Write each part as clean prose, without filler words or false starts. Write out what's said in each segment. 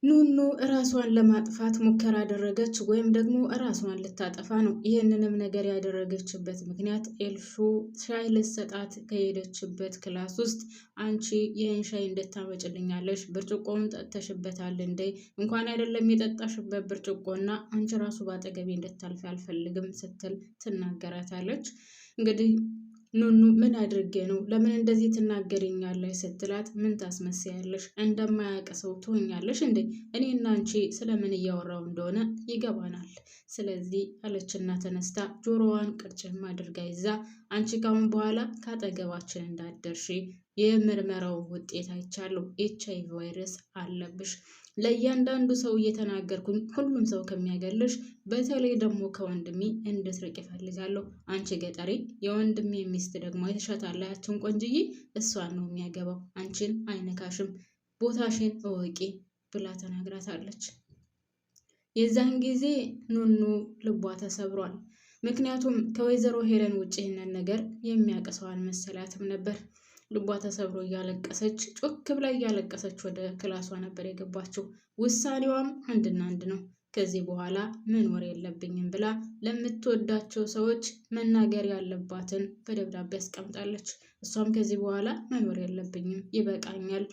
ኑኑ ራሷን ለማጥፋት ሙከራ አደረገች ወይም ደግሞ ራሷን ልታጠፋ ነው። ይህንንም ነገር ያደረገችበት ምክንያት ኤልሹ ሻይ ልትሰጣት ከሄደችበት ክላስ ውስጥ አንቺ ይህን ሻይ እንድታመጭልኛለሽ ብርጭቆውን ጠጥተሽበታል እንዴ? እንኳን አይደለም የጠጣሽበት ብርጭቆና አንቺ ራሱ ባጠገቤ እንድታልፊ አልፈልግም ስትል ትናገራታለች። እንግዲህ ኑኑ ምን አድርጌ ነው ለምን እንደዚህ ትናገሪኛለሽ ስትላት ምን ታስመስያለሽ እንደማያውቅ ሰው ትሆኛለሽ እንዴ እኔና አንቺ ስለምን እያወራው እንደሆነ ይገባናል ስለዚህ አለችና ተነስታ ጆሮዋን ቅርጭም አድርጋ ይዛ አንቺ ካሁን በኋላ ካጠገባችን እንዳትደርሺ የምርመራው ውጤት አይቻለሁ HIV ቫይረስ አለብሽ ለእያንዳንዱ ሰው እየተናገርኩኝ ሁሉም ሰው ከሚያገልሽ በተለይ ደግሞ ከወንድሜ እንድትርቅ ይፈልጋለሁ አንቺ ገጠሬ የወንድሜ ሚስት ደግሞ የተሻታላያችን ቆንጅዬ እሷን ነው የሚያገባው አንቺን አይነካሽም ቦታሽን እወቂ ብላ ተናግራታለች። የዛን ጊዜ ኑኑ ልቧ ተሰብሯል። ምክንያቱም ከወይዘሮ ሄለን ውጭ ይህንን ነገር የሚያውቅ ሰው አልመሰላትም ነበር። ልቧ ተሰብሮ እያለቀሰች ጮክ ብላ እያለቀሰች ወደ ክላሷ ነበር የገባችው። ውሳኔዋም አንድና አንድ ነው። ከዚህ በኋላ መኖር የለብኝም ብላ ለምትወዳቸው ሰዎች መናገር ያለባትን በደብዳቤ አስቀምጣለች። እሷም ከዚህ በኋላ መኖር የለብኝም ይበቃኛል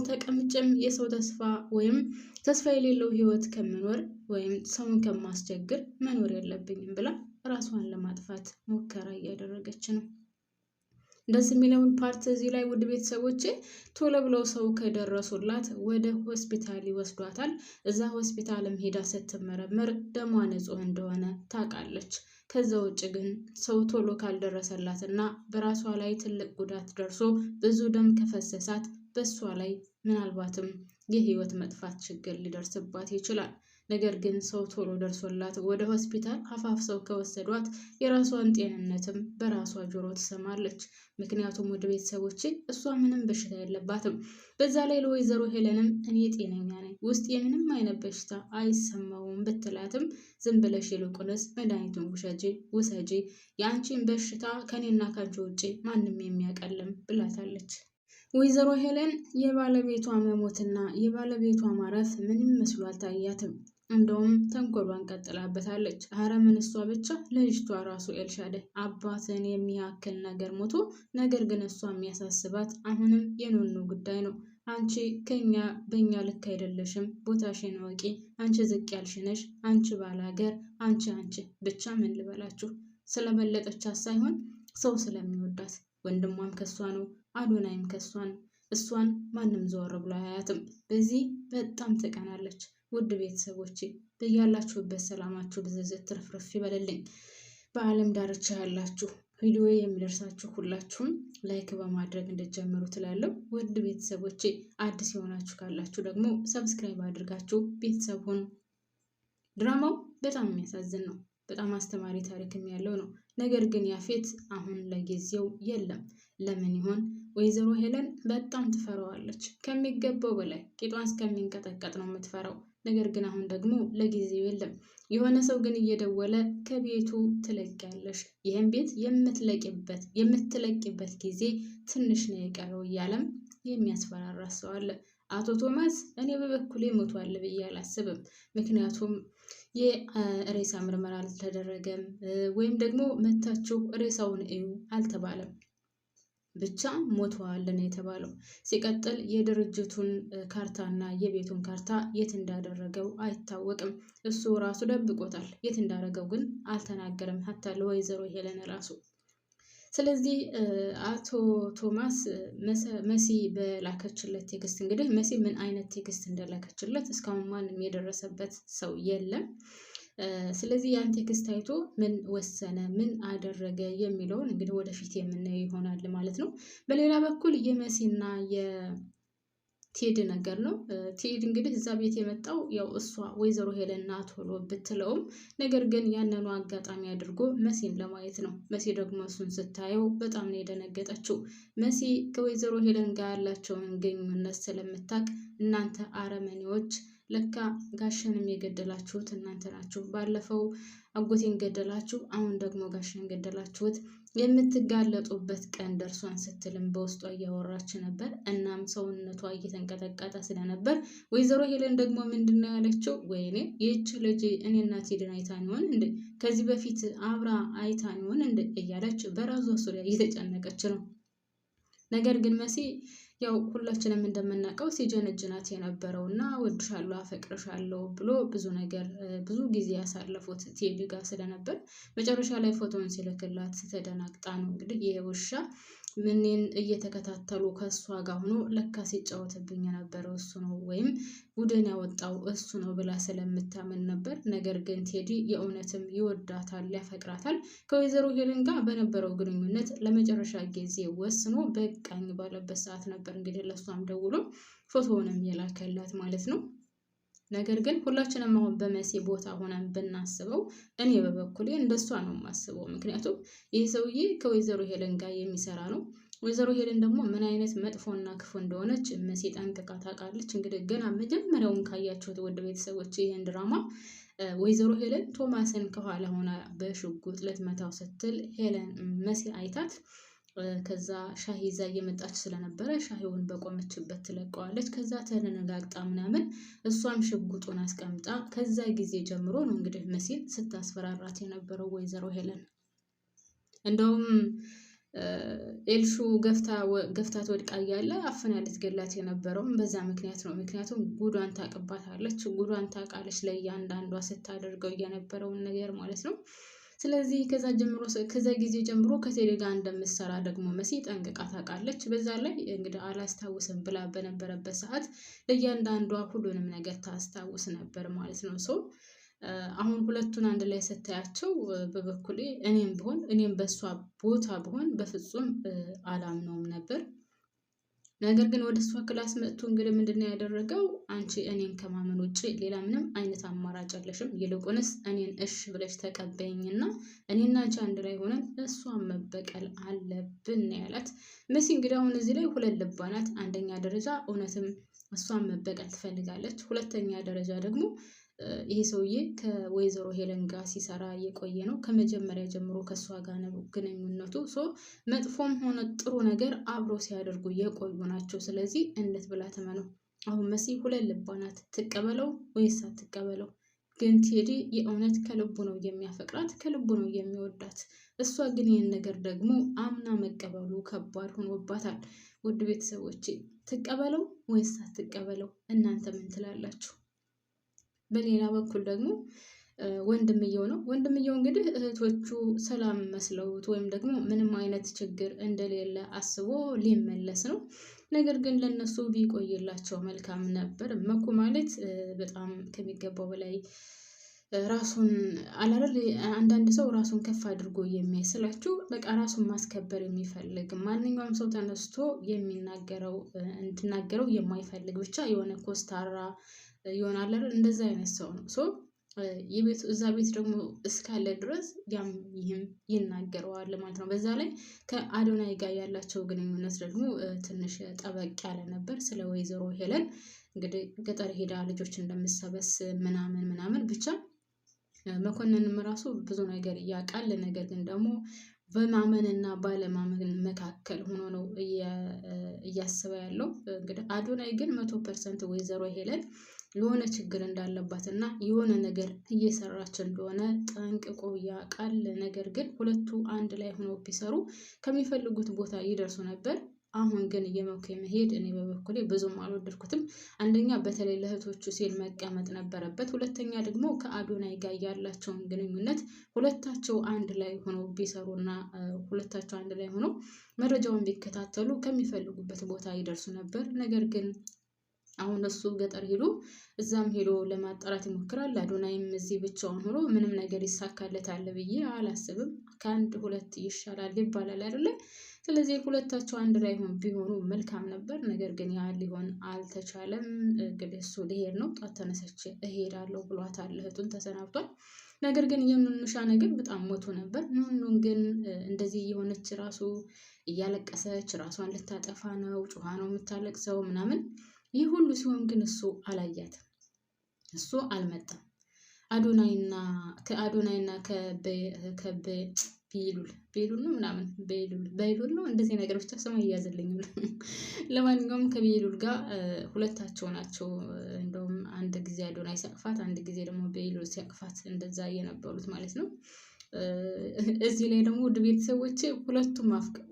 ተቀምጭም የሰው ተስፋ ወይም ተስፋ የሌለው ህይወት ከምኖር ወይም ሰውን ከማስቸግር መኖር የለብኝም ብላ ራሷን ለማጥፋት ሙከራ እያደረገች ነው። ደስ የሚለውን ፓርት እዚህ ላይ ውድ ቤተሰቦቼ ቶሎ ብለው ሰው ከደረሱላት ወደ ሆስፒታል ይወስዷታል። እዛ ሆስፒታልም ሄዳ ስትመረመር ደሟ ንጹህ እንደሆነ ታውቃለች። ከዛ ውጭ ግን ሰው ቶሎ ካልደረሰላትና በራሷ ላይ ትልቅ ጉዳት ደርሶ ብዙ ደም ከፈሰሳት በሷ ላይ ምናልባትም የህይወት መጥፋት ችግር ሊደርስባት ይችላል። ነገር ግን ሰው ቶሎ ደርሶላት ወደ ሆስፒታል አፋፍሰው ከወሰዷት የራሷን ጤንነትም በራሷ ጆሮ ትሰማለች። ምክንያቱም ወደ ቤተሰቦቼ እሷ ምንም በሽታ የለባትም። በዛ ላይ ለወይዘሮ ሄለንም እኔ ጤነኛ ነኝ ውስጥ የምንም አይነት በሽታ አይሰማውም ብትላትም ዝም ብለሽ ይልቁንስ መድኃኒቱን ውሰጂ የአንቺን በሽታ ከኔና ካንቺ ውጭ ማንም የሚያቀልም ብላታለች። ወይዘሮ ሄለን የባለቤቷ መሞትና የባለቤቷ ማረፍ ምንም መስሎ አልታያትም። እንደውም ተንኮሏን ቀጥላበታለች። አረ ምን እሷ ብቻ ለልጅቷ ራሱ ኤልሻዳይ አባትን የሚያክል ነገር ሞቶ ነገር ግን እሷ የሚያሳስባት አሁንም የኑኑ ጉዳይ ነው። አንቺ በእኛ ልክ አይደለሽም ቦታሽን ወቂ አንቺ ዝቅ ያልሽነሽ አንቺ ባላገር አንቺ ብቻ ምን ልበላችሁ ስለመለጠቻት ሳይሆን ሰው ስለሚወዳት ወንድሟም ከሷ ነው አዶናይም ከሷ ነው። እሷን ማንም ዘወር ብሎ አያያትም። በዚህ በጣም ትቀናለች። ውድ ቤተሰቦቼ በያላችሁበት ሰላማችሁ ብዝዝት ትርፍርፍ ይበልልኝ። በዓለም ዳርቻ ያላችሁ ቪዲዮ የሚደርሳችሁ ሁላችሁም ላይክ በማድረግ እንድትጀምሩ ትላለሁ። ውድ ቤተሰቦቼ አዲስ የሆናችሁ ካላችሁ ደግሞ ሰብስክራይብ አድርጋችሁ ቤተሰብ ሁኑ። ድራማው በጣም የሚያሳዝን ነው። በጣም አስተማሪ ታሪክም ያለው ነው። ነገር ግን ያፌት አሁን ለጊዜው የለም። ለምን ይሆን? ወይዘሮ ሄለን በጣም ትፈራዋለች ከሚገባው በላይ ቂጧን እስከሚንቀጠቀጥ ነው የምትፈራው። ነገር ግን አሁን ደግሞ ለጊዜው የለም። የሆነ ሰው ግን እየደወለ ከቤቱ ትለቂያለሽ፣ ይህን ቤት የምትለቂበት ጊዜ ትንሽ ነው የቀረው እያለም የሚያስፈራራ ሰው አለ። አቶ ቶማስ እኔ በበኩሌ ሞቷል ብዬ አላስብም። ምክንያቱም የሬሳ ምርመራ አልተደረገም ወይም ደግሞ መታችሁ ሬሳውን እዩ አልተባለም። ብቻ ሞቷል ነው የተባለው። ሲቀጥል የድርጅቱን ካርታና የቤቱን ካርታ የት እንዳደረገው አይታወቅም። እሱ ራሱ ደብቆታል። የት እንዳደረገው ግን አልተናገረም ሀታ ለወይዘሮ ሄለን ራሱ። ስለዚህ አቶ ቶማስ መሲ በላከችለት ቴክስት እንግዲህ መሲ ምን አይነት ቴክስት እንደላከችለት እስካሁን ማንም የደረሰበት ሰው የለም። ስለዚህ ያን ቴክስት አይቶ ምን ወሰነ ምን አደረገ የሚለውን እንግዲህ ወደፊት የምናየው ይሆናል ማለት ነው። በሌላ በኩል የመሲና የቴድ ነገር ነው። ቴድ እንግዲህ እዛ ቤት የመጣው ያው እሷ ወይዘሮ ሄለንና ቶሎ ብትለውም ነገር ግን ያንኑ አጋጣሚ አድርጎ መሲን ለማየት ነው። መሲ ደግሞ እሱን ስታየው በጣም ነው የደነገጠችው። መሲ ከወይዘሮ ሄለን ጋር ያላቸውን ግንኙነት ስለምታውቅ እናንተ አረመኔዎች ለካ ጋሸንም የገደላችሁት እናንተ ናችሁ። ባለፈው አጎቴን ገደላችሁ፣ አሁን ደግሞ ጋሸን ገደላችሁት። የምትጋለጡበት ቀን ደርሷን ስትልም በውስጧ እያወራች ነበር። እናም ሰውነቷ እየተንቀጠቀጠ ስለነበር ወይዘሮ ሄለን ደግሞ ምንድነው ያለችው? ወይኔ ይህች ልጅ እኔና ቴድን አይታን ይሆን እንዴ? ከዚህ በፊት አብራ አይታን ይሆን እንዴ? እያለች በራሷ ዙሪያ እየተጨነቀች ነው። ነገር ግን መሲ ያው ሁላችንም እንደምናውቀው ሲጀነጅናት የነበረው እና ወድሻለሁ አፈቅርሻለሁ ብሎ ብዙ ጊዜ ያሳለፉት ቴዲ ጋር ስለነበር መጨረሻ ላይ ፎቶውን ሲልክላት ተደናግጣ ነው እንግዲህ ይሄ ውሻ ምንን እየተከታተሉ ከእሷ ጋር ሆኖ ለካ ሲጫወትብኝ የነበረው እሱ ነው ወይም ቡድን ያወጣው እሱ ነው ብላ ስለምታምን ነበር። ነገር ግን ቴዲ የእውነትም ይወዳታል፣ ያፈቅራታል። ከወይዘሮ ሄለን ጋር በነበረው ግንኙነት ለመጨረሻ ጊዜ ወስኖ በቃኝ ባለበት ሰዓት ነበር እንግዲህ ለሷም ደውሎ ፎቶውንም የላከላት ማለት ነው። ነገር ግን ሁላችንም አሁን በመሲ ቦታ ሆነን ብናስበው እኔ በበኩሌ እንደሷ ነው የማስበው። ምክንያቱም ይህ ሰውዬ ከወይዘሮ ሄለን ጋር የሚሰራ ነው። ወይዘሮ ሄለን ደግሞ ምን አይነት መጥፎና ክፉ እንደሆነች መሲ ጠንቅቃ ታውቃለች። እንግዲህ ገና መጀመሪያውን ካያችሁት ውድ ቤተሰቦች ይህን ድራማ ወይዘሮ ሄለን ቶማስን ከኋላ ሆና በሽጉጥ ልትመታው ስትል ሄለን መሲ አይታት ከዛ ሻሂ ይዛ እየመጣች ስለነበረ ሻሂውን በቆመችበት ትለቀዋለች። ከዛ ተነጋግጣ ምናምን እሷም ሽጉጡን አስቀምጣ ከዛ ጊዜ ጀምሮ ነው እንግዲህ መሲን ስታስፈራራት የነበረው ወይዘሮ ሄለን። እንደውም ኤልሹ ገፍታት ወድቃ እያለ አፍና ልትገላት የነበረውም በዛ ምክንያት ነው። ምክንያቱም ጉዷን ታውቅባታለች፣ ጉዷን ታውቃለች ለእያንዳንዷ ስታደርገው የነበረውን ነገር ማለት ነው። ስለዚህ ከዛ ጊዜ ጀምሮ ከቴዲ ጋር እንደምትሰራ ደግሞ መሲ ጠንቅቃ ታውቃለች። በዛ ላይ እንግዲህ አላስታውስም ብላ በነበረበት ሰዓት ለእያንዳንዷ ሁሉንም ነገር ታስታውስ ነበር ማለት ነው። ሰው አሁን ሁለቱን አንድ ላይ ስታያቸው በበኩሌ እኔም በእሷ ቦታ ብሆን በፍጹም አላምነውም ነበር። ነገር ግን ወደ እሷ ክላስ መጥቶ እንግዲህ ምንድነው ያደረገው? አንቺ እኔን ከማመን ውጭ ሌላ ምንም አይነት አማራጭ የለሽም፣ ይልቁንስ እኔን እሽ ብለሽ ተቀበይኝና እኔና አንቺ አንድ ላይ ሆነን እሷን መበቀል አለብን ያላት። መሲ እንግዲህ አሁን እዚህ ላይ ሁለት ልባ ናት። አንደኛ ደረጃ እውነትም እሷን መበቀል ትፈልጋለች። ሁለተኛ ደረጃ ደግሞ ይሄ ሰውዬ ከወይዘሮ ሄለን ጋር ሲሰራ እየቆየ ነው። ከመጀመሪያ ጀምሮ ከእሷ ጋር ነው ግንኙነቱ። መጥፎም ሆነ ጥሩ ነገር አብሮ ሲያደርጉ የቆዩ ናቸው። ስለዚህ እንዴት ብላ ትመነው? አሁን መሲ ሁለት ልባ ናት። ትቀበለው ወይስ አትቀበለው? ግን ቴዲ የእውነት ከልቡ ነው የሚያፈቅራት፣ ከልቡ ነው የሚወዳት። እሷ ግን ይህን ነገር ደግሞ አምና መቀበሉ ከባድ ሆኖባታል። ውድ ቤተሰቦቼ ትቀበለው ወይስ አትቀበለው? እናንተ ምን ትላላችሁ? በሌላ በኩል ደግሞ ወንድምየው ነው። ወንድምየው እንግዲህ እህቶቹ ሰላም መስለውት ወይም ደግሞ ምንም አይነት ችግር እንደሌለ አስቦ ሊመለስ ነው። ነገር ግን ለነሱ ቢቆይላቸው መልካም ነበር። መኩ ማለት በጣም ከሚገባው በላይ ራሱን አላል አንዳንድ ሰው ራሱን ከፍ አድርጎ የሚያስላችሁ በቃ ራሱን ማስከበር የሚፈልግ ማንኛውም ሰው ተነስቶ እንድናገረው የማይፈልግ ብቻ የሆነ ኮስታራ ይሆናል አይደል? እንደዛ አይነት ሰው ነው። እዛ ቤት ደግሞ እስካለ ድረስ ያም ይህም ይናገረዋል ማለት ነው። በዛ ላይ ከአዶናይ ጋር ያላቸው ግንኙነት ደግሞ ትንሽ ጠበቅ ያለ ነበር። ስለ ወይዘሮ ሄለን እንግዲህ ገጠር ሄዳ ልጆች እንደምትሰበስብ ምናምን ብቻ መኮንንም ራሱ ብዙ ነገር ያውቃል። ነገር ግን ደግሞ በማመንና ባለማመን መካከል ሆኖ ነው እያሰበ ያለው። እንግዲህ አዶናይ ግን 100% ወይዘሮ ሄለን የሆነ ችግር እንዳለባት እና የሆነ ነገር እየሰራች እንደሆነ ጠንቅቆ ያውቃል። ነገር ግን ሁለቱ አንድ ላይ ሆኖ ቢሰሩ ከሚፈልጉት ቦታ ይደርሱ ነበር። አሁን ግን እየመኩ የመሄድ እኔ በበኩሌ ብዙም አልወደድኩትም። አንደኛ በተለይ ለእህቶቹ ሲል መቀመጥ ነበረበት። ሁለተኛ ደግሞ ከአዶናይ ጋር ያላቸውን ግንኙነት ሁለታቸው አንድ ላይ ሆኖ ቢሰሩና ሁለታቸው አንድ ላይ ሆኖ መረጃውን ቢከታተሉ ከሚፈልጉበት ቦታ ይደርሱ ነበር። ነገር ግን አሁን እሱ ገጠር ሄዶ እዛም ሄዶ ለማጣራት ይሞክራል። አዶናይም እዚህ ብቻውን ሆኖ ምንም ነገር ይሳካለታል ብዬ አላስብም። ከአንድ ሁለት ይሻላል ይባላል አይደለ? ስለዚህ ሁለታቸው አንድ ላይ ቢሆኑ መልካም ነበር። ነገር ግን ያ ሊሆን አልተቻለም። እንግዲህ እሱ ሊሄድ ነው። ጧት ተነሰች እሄዳለሁ ብሏታል። እህቱን ተሰናብቷል። ነገር ግን የምንሻ ነገር በጣም ሞቶ ነበር። ኑኑን ግን እንደዚህ የሆነች ራሱ እያለቀሰች ራሷን ልታጠፋ ነው፣ ጩሃ ነው የምታለቅሰው ምናምን። ይህ ሁሉ ሲሆን ግን እሱ አላያትም። እሱ አልመጣም። ከአዶናይና ቤሉል ነው ምናምን ቤሉል ነው እንደዚህ ነገር ብቻ ስሙ እያዘልኝ ነው። ለማንኛውም ከቤሉል ጋር ሁለታቸው ናቸው። እንደውም አንድ ጊዜ አዶናይ ሲያቅፋት፣ አንድ ጊዜ ደግሞ ቤሉል ሲያቅፋት እንደዛ እየነበሩት ማለት ነው። እዚህ ላይ ደግሞ ውድ ቤተሰቦቼ ሁለቱም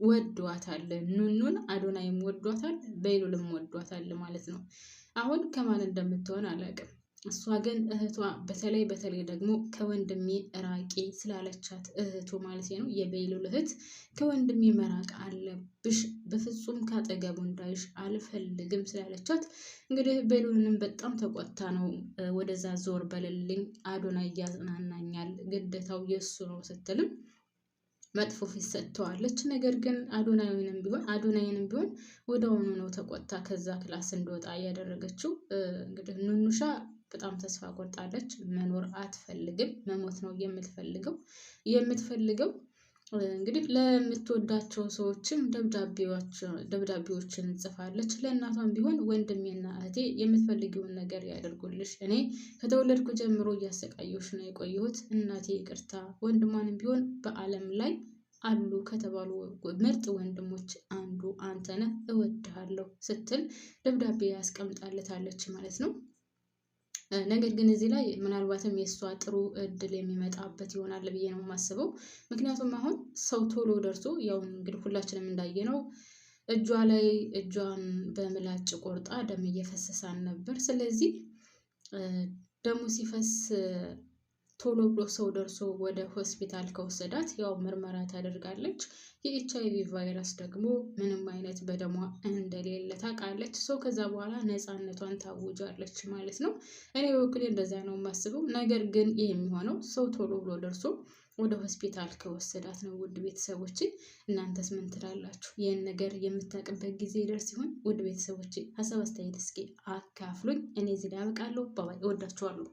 ወዷታል። ኑኑን አዶናይም ወዷታል፣ ቤሉልም ወዷታል ማለት ነው። አሁን ከማን እንደምትሆን አላውቅም። እሷ ግን እህቷ በተለይ ደግሞ ከወንድሜ ራቂ ስላለቻት እህቱ ማለት ነው የቤሉል እህት ከወንድሜ መራቅ አለብሽ፣ በፍጹም ካጠገቡ እንዳይሽ አልፈልግም ስላለቻት እንግዲህ ቤሉልንም በጣም ተቆጥታ ነው ወደዛ ዞር በልልኝ፣ አዶናይ እያጽናናኛል ግዴታው የእሱ ነው ስትልም መጥፎ ፊት ሰጥተዋለች። ነገር ግን አዶናይንም ቢሆን ወደሆኑ ነው ተቆጥታ ከዛ ክላስ እንደወጣ እያደረገችው። እንግዲህ ኑኑሻ በጣም ተስፋ ቆርጣለች። መኖር አትፈልግም፣ መሞት ነው የምትፈልገው። እንግዲህ ለምትወዳቸው ሰዎችም ደብዳቤዎችን ጽፋለች። ለእናቷም ቢሆን ወንድሜና እህቴ የምትፈልጊውን ነገር ያደርጉልሽ፣ እኔ ከተወለድኩ ጀምሮ እያሰቃየሁሽ ነው የቆየሁት፣ እናቴ ይቅርታ። ወንድሟንም ቢሆን በዓለም ላይ አሉ ከተባሉ ምርጥ ወንድሞች አንዱ አንተ ነህ፣ እወድሃለሁ ስትል ደብዳቤ ያስቀምጣለታለች ማለት ነው። ነገር ግን እዚህ ላይ ምናልባትም የእሷ ጥሩ እድል የሚመጣበት ይሆናል ብዬ ነው የማስበው። ምክንያቱም አሁን ሰው ቶሎ ደርሶ ያው እንግዲህ ሁላችንም እንዳየነው እጇን በምላጭ ቆርጣ ደም እየፈሰሳን ነበር። ስለዚህ ደሙ ሲፈስ ቶሎ ብሎ ሰው ደርሶ ወደ ሆስፒታል ከወሰዳት ያው ምርመራ ታደርጋለች። የኤችአይቪ ቫይረስ ደግሞ ምንም አይነት በደሟ እንደሌለ ታውቃለች። ሰው ከዛ በኋላ ነፃነቷን ታውጃለች ማለት ነው። እኔ በበኩሌ እንደዛ ነው የማስበው። ነገር ግን ይህ የሚሆነው ሰው ቶሎ ብሎ ደርሶ ወደ ሆስፒታል ከወሰዳት ነው። ውድ ቤተሰቦቼ እናንተስ ምን ትላላችሁ? ይህን ነገር የምታውቅበት ጊዜ ይደርስ ሲሆን ውድ ቤተሰቦቼ ሀሳብ አስተያየት እስኪ አካፍሉኝ። እኔ እዚህ ላይ አበቃለሁ። ባባይ፣ እወዳችኋለሁ።